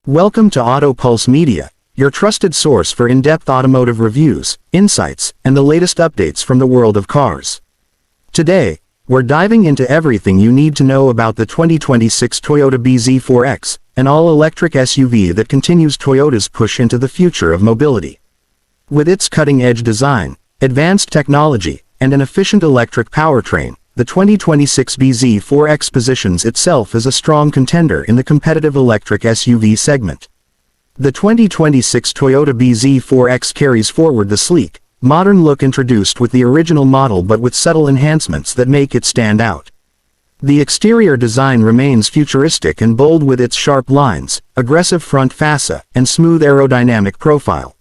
Welcome to Auto Pulse Media, your trusted source for in-depth automotive reviews, insights, and the latest updates from the world of cars. Today, we're diving into everything you need to know about the 2026 Toyota bZ4X, an all-electric SUV that continues Toyota's push into the future of mobility. With its cutting-edge design, advanced technology, and an efficient electric powertrain, the 2026 bZ4X positions itself as a strong contender in the competitive electric SUV segment. The 2026 Toyota bZ4X carries forward the sleek, modern look introduced with the original model but with subtle enhancements that make it stand out. The exterior design remains futuristic and bold with its sharp lines, aggressive front fascia, and smooth aerodynamic profile.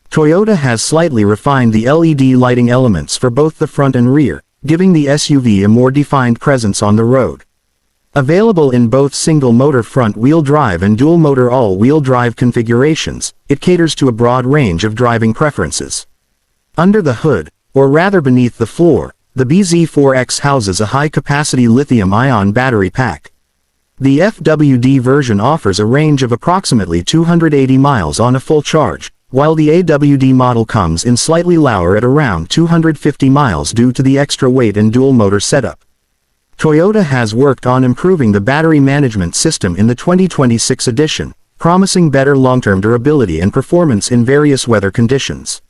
Toyota has slightly refined the LED lighting elements for both the front and rear, giving the SUV a more defined presence on the road. Available in both single-motor front-wheel drive and dual-motor all-wheel drive configurations, it caters to a broad range of driving preferences. Under the hood, or rather beneath the floor, the bZ4X houses a high-capacity lithium-ion battery pack. The FWD version offers a range of approximately 280 miles on a full charge, while the AWD model comes in slightly lower at around 250 miles due to the extra weight and dual-motor setup. Toyota has worked on improving the battery management system in the 2026 edition, promising better long-term durability and performance in various weather conditions.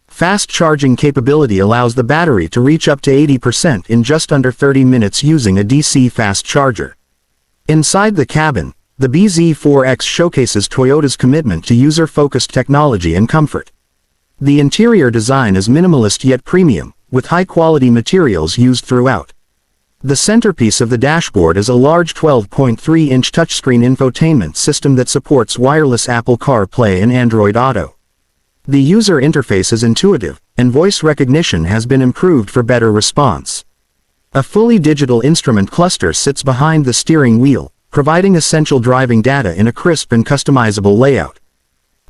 Fast charging capability allows the battery to reach up to 80% in just under 30 minutes using a DC fast charger. Inside the cabin, the bZ4X showcases Toyota's commitment to user-focused technology and comfort. The interior design is minimalist yet premium, with high-quality materials used throughout. The centerpiece of the dashboard is a large 12.3-inch touchscreen infotainment system that supports wireless Apple CarPlay and Android Auto. The user interface is intuitive, and voice recognition has been improved for better response. A fully digital instrument cluster sits behind the steering wheel, providing essential driving data in a crisp and customizable layout.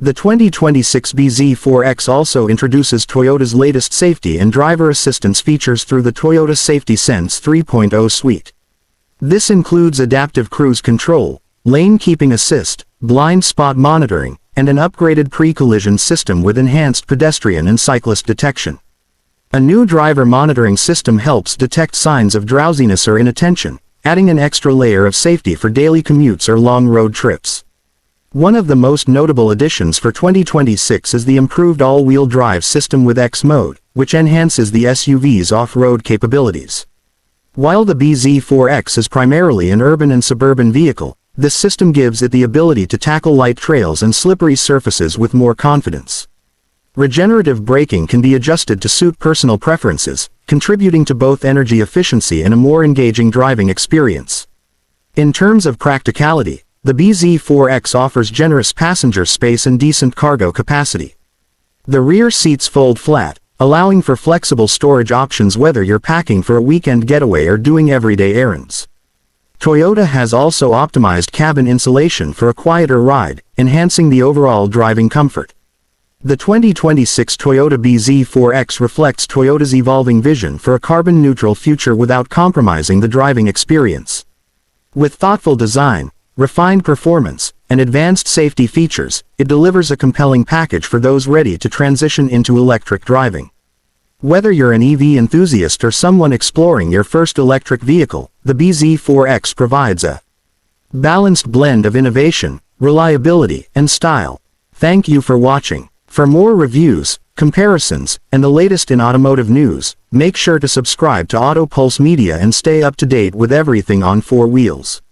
The 2026 bZ4X also introduces Toyota's latest safety and driver assistance features through the Toyota Safety Sense 3.0 suite. This includes adaptive cruise control, lane keeping assist, blind spot monitoring, and an upgraded pre-collision system with enhanced pedestrian and cyclist detection. A new driver monitoring system helps detect signs of drowsiness or inattention, adding an extra layer of safety for daily commutes or long road trips. One of the most notable additions for 2026 is the improved all-wheel drive system with X mode, which enhances the SUV's off-road capabilities. While the bZ4X is primarily an urban and suburban vehicle, this system gives it the ability to tackle light trails and slippery surfaces with more confidence. Regenerative braking can be adjusted to suit personal preferences, contributing to both energy efficiency and a more engaging driving experience. In terms of practicality, the bZ4X offers generous passenger space and decent cargo capacity. The rear seats fold flat, allowing for flexible storage options whether you're packing for a weekend getaway or doing everyday errands. Toyota has also optimized cabin insulation for a quieter ride, enhancing the overall driving comfort. The 2026 Toyota bZ4X reflects Toyota's evolving vision for a carbon-neutral future without compromising the driving experience. With thoughtful design, refined performance, and advanced safety features, it delivers a compelling package for those ready to transition into electric driving. Whether you're an EV enthusiast or someone exploring your first electric vehicle, the bZ4X provides a balanced blend of innovation, reliability, and style. Thank you for watching. For more reviews, comparisons, and the latest in automotive news, make sure to subscribe to Auto Pulse Media and stay up to date with everything on four wheels.